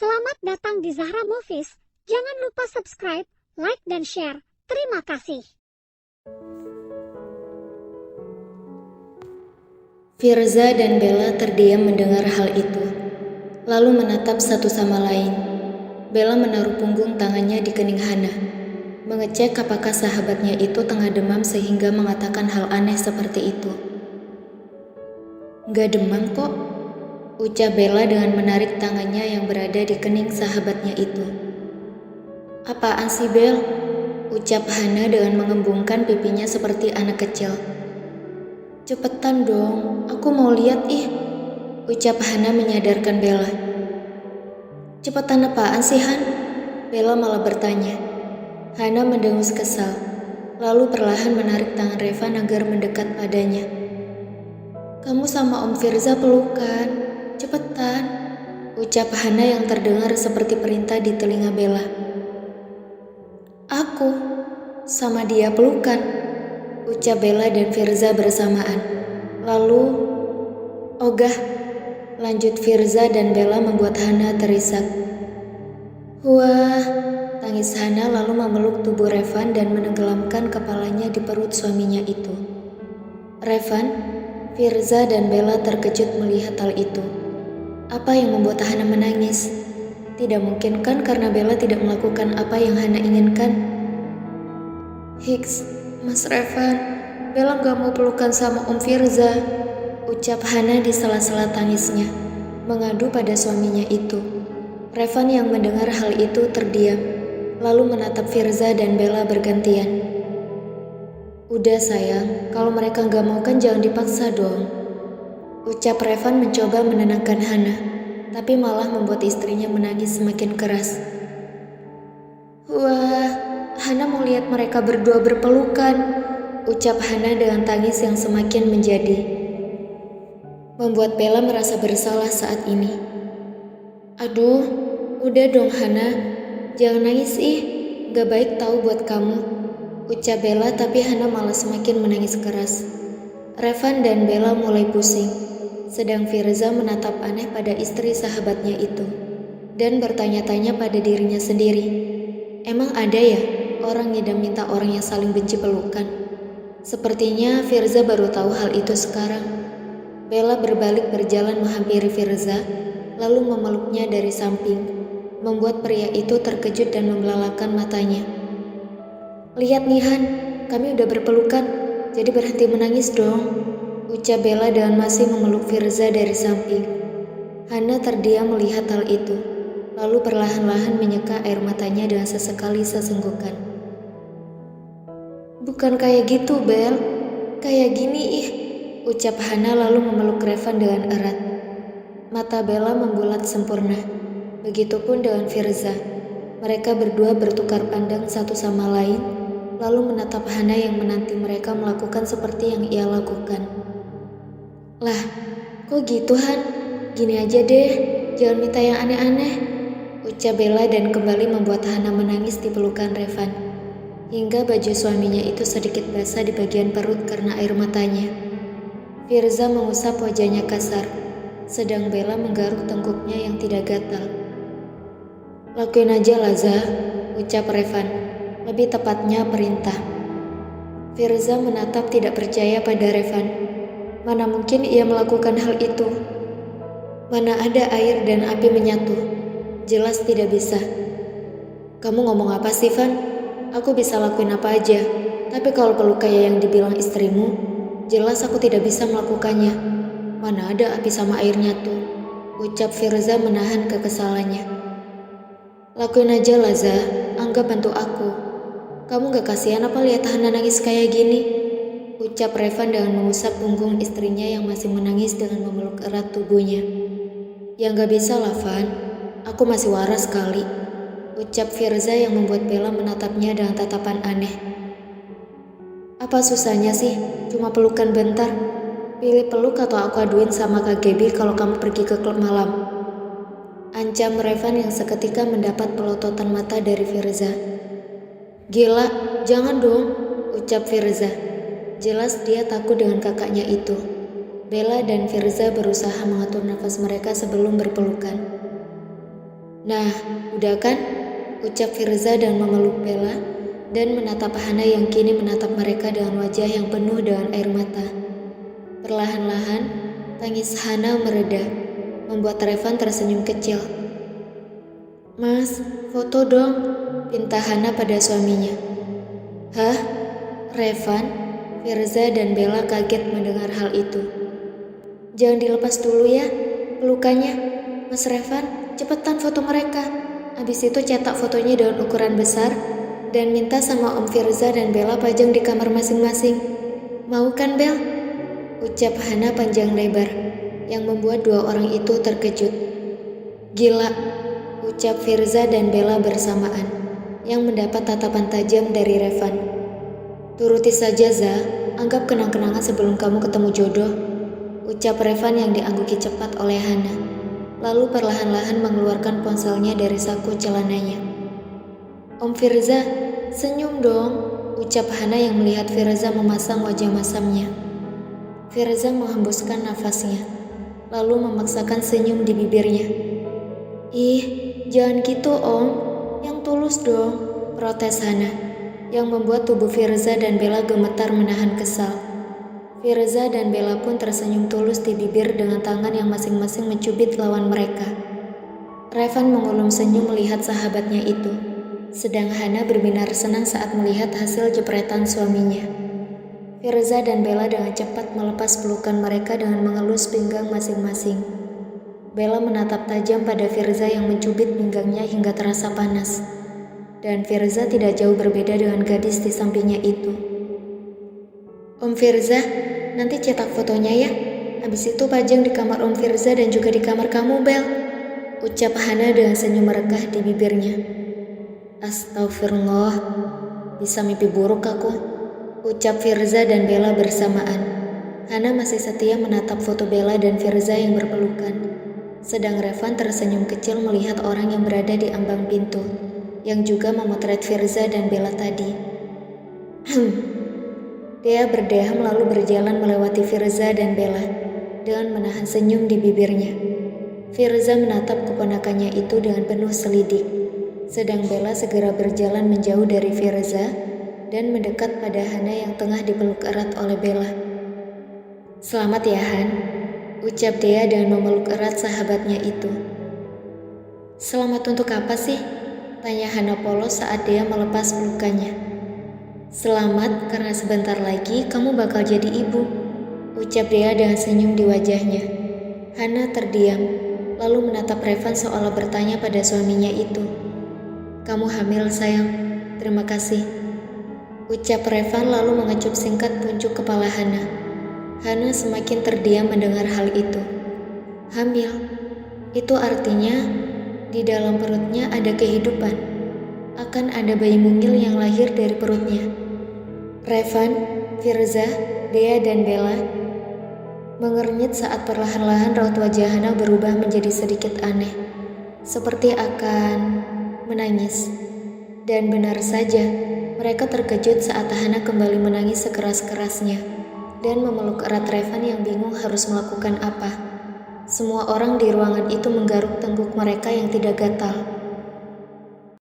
Selamat datang di Zahra Movies. Jangan lupa subscribe, like, dan share. Terima kasih. Firza dan Bella terdiam mendengar hal itu, lalu menatap satu sama lain. Bella menaruh punggung tangannya di kening Hana, mengecek apakah sahabatnya itu tengah demam sehingga mengatakan hal aneh seperti itu. "Nggak demam kok," ucap Bella dengan menarik tangannya yang berada di kening sahabatnya itu. "Apaan sih, Bel?" ucap Hana dengan mengembungkan pipinya seperti anak kecil. "Cepetan dong, aku mau lihat ih," ucap Hana menyadarkan Bella. "Cepetan apaan sih, Han?" Bella malah bertanya. Hana mendengus kesal, lalu perlahan menarik tangan Revan agar mendekat padanya. "Kamu sama Om Firza pelukan, cepetan," ucap Hana yang terdengar seperti perintah di telinga Bella. "Aku sama dia pelukan," ucap Bella dan Firza bersamaan. Lalu, "Ogah," lanjut Firza dan Bella membuat Hana terisak. "Wah," tangis Hana lalu memeluk tubuh Revan dan menenggelamkan kepalanya di perut suaminya itu. Revan, Firza dan Bella terkejut melihat hal itu. Apa yang membuat Hana menangis? Tidak mungkin kan karena Bella tidak melakukan apa yang Hana inginkan? "Hiks, Mas Revan, Bella gak mau pelukan sama Om Firza," ucap Hana di sela-sela tangisnya, mengadu pada suaminya itu. Revan yang mendengar hal itu terdiam, lalu menatap Firza dan Bella bergantian. "Udah sayang, kalau mereka gak mau kan jangan dipaksa dong," ucap Revan mencoba menenangkan Hana, tapi malah membuat istrinya menangis semakin keras. "Wah, Hana mau lihat mereka berdua berpelukan," ucap Hana dengan tangis yang semakin menjadi. Membuat Bella merasa bersalah saat ini. "Aduh, udah dong Hana, jangan nangis ih, gak baik tahu buat kamu," ucap Bella tapi Hana malah semakin menangis keras. Revan dan Bella mulai pusing, sedang Firza menatap aneh pada istri sahabatnya itu, dan bertanya-tanya pada dirinya sendiri. Emang ada ya orang ngidam minta orang yang saling benci pelukan? Sepertinya Firza baru tahu hal itu sekarang. Bella berbalik berjalan menghampiri Firza, lalu memeluknya dari samping, membuat pria itu terkejut dan membelalakan matanya. "Lihat nih Han, kami udah berpelukan, jadi berhenti menangis dong," ucap Bella dengan masih memeluk Firza dari samping. Hana terdiam melihat hal itu, lalu perlahan-lahan menyeka air matanya dengan sesekali sesenggukan. "Bukan kayak gitu, Bel, kayak gini ih," ucap Hana lalu memeluk Revan dengan erat. Mata Bella membulat sempurna, begitupun dengan Firza. Mereka berdua bertukar pandang satu sama lain, lalu menatap Hana yang menanti mereka melakukan seperti yang ia lakukan. "Lah, kok gitu Han? Gini aja deh, jangan minta yang aneh-aneh," ucap Bella dan kembali membuat Hana menangis di pelukan Revan, hingga baju suaminya itu sedikit basah di bagian perut karena air matanya. Firza mengusap wajahnya kasar, sedang Bella menggaruk tengkuknya yang tidak gatal. "Lakuin aja Laza," ucap Revan, lebih tepatnya perintah. Firza menatap tidak percaya pada Revan. Mana mungkin ia melakukan hal itu? Mana ada air dan api menyatu? Jelas tidak bisa. "Kamu ngomong apa sih, Van? Aku bisa lakuin apa aja, tapi kalau peluk kayak yang dibilang istrimu, jelas aku tidak bisa melakukannya. Mana ada api sama air nyatu," ucap Firza menahan kekesalannya. "Lakuin aja Laza, anggap bantu aku. Kamu gak kasihan apa lihat Hana nangis kayak gini?" ucap Revan dengan mengusap punggung istrinya yang masih menangis dengan memeluk erat tubuhnya. "Ya gak bisa lah Van, aku masih waras kali," ucap Firza yang membuat Bella menatapnya dengan tatapan aneh. "Apa susahnya sih, cuma pelukan bentar. Pilih peluk atau aku aduin sama Kak Gaby kalau kamu pergi ke klub malam," ancam Revan yang seketika mendapat pelototan mata dari Firza. "Gila, jangan dong," ucap Firza. Jelas dia takut dengan kakaknya itu. Bella dan Firza berusaha mengatur nafas mereka sebelum berpelukan. Nah, udah kan? Ucap Firza dan memeluk Bella dan menatap Hana yang kini menatap mereka dengan wajah yang penuh dengan air mata. Perlahan-lahan, tangis Hana mereda, membuat Revan tersenyum kecil. "Mas, foto dong," pinta Hana pada suaminya. "Hah? Revan?" Firza dan Bella kaget mendengar hal itu. "Jangan dilepas dulu ya, pelukannya. Mas Revan, cepetan foto mereka. Abis itu cetak fotonya dengan ukuran besar dan minta sama Om Firza dan Bella pajang di kamar masing-masing. Mau kan, Bel?" Ucap Hana panjang lebar, yang membuat dua orang itu terkejut. "Gila," ucap Firza dan Bella bersamaan, yang mendapat tatapan tajam dari Revan. "Turuti saja, Za. Anggap kenang-kenangan sebelum kamu ketemu jodoh," ucap Revan yang diangguki cepat oleh Hana. Lalu perlahan-lahan mengeluarkan ponselnya dari saku celananya. "Om Firza, senyum dong," ucap Hana yang melihat Firza memasang wajah masamnya. Firza menghembuskan nafasnya, lalu memaksakan senyum di bibirnya. "Ih, jangan gitu Om, yang tulus dong," protes Hana, yang membuat tubuh Firza dan Bella gemetar menahan kesal. Firza dan Bella pun tersenyum tulus di bibir dengan tangan yang masing-masing mencubit lawan mereka. Revan mengulum senyum melihat sahabatnya itu, sedang Hana berbinar senang saat melihat hasil jepretan suaminya. Firza dan Bella dengan cepat melepas pelukan mereka dengan mengelus pinggang masing-masing. Bella menatap tajam pada Firza yang mencubit pinggangnya hingga terasa panas. Dan Firza tidak jauh berbeda dengan gadis di sampingnya itu. "Om Firza, nanti cetak fotonya ya. Habis itu pajang di kamar Om Firza dan juga di kamar kamu, Bel," ucap Hana dengan senyum merekah di bibirnya. "Astagfirullah, bisa mimpi buruk aku," ucap Firza dan Bella bersamaan. Hana masih setia menatap foto Bella dan Firza yang berpelukan. Sedang Revan tersenyum kecil melihat orang yang berada di ambang pintu, yang juga memotret Firza dan Bella tadi. Dia berdeham lalu berjalan melewati Firza dan Bella dengan menahan senyum di bibirnya. Firza menatap keponakannya itu dengan penuh selidik, sedang Bella segera berjalan menjauh dari Firza dan mendekat pada Hana yang tengah dipeluk erat oleh Bella. "Selamat ya Han," ucap dia dengan memeluk erat sahabatnya itu. "Selamat untuk apa sih?" tanya Hana polos saat dia melepas pelukannya. "Selamat karena sebentar lagi kamu bakal jadi ibu," ucap dia dengan senyum di wajahnya. Hana terdiam, lalu menatap Revan seolah bertanya pada suaminya itu. "Kamu hamil sayang, terima kasih," ucap Revan lalu mengecup singkat puncuk kepala Hana. Hana semakin terdiam mendengar hal itu. "Hamil? Itu artinya di dalam perutnya ada kehidupan. Akan ada bayi mungil yang lahir dari perutnya." Revan, Firza, Dea dan Bella mengernyit saat perlahan-lahan raut wajah Hana berubah menjadi sedikit aneh, seperti akan menangis. Dan benar saja, mereka terkejut saat Hana kembali menangis sekeras-kerasnya dan memeluk erat Revan yang bingung harus melakukan apa. Semua orang di ruangan itu menggaruk tengkuk mereka yang tidak gatal.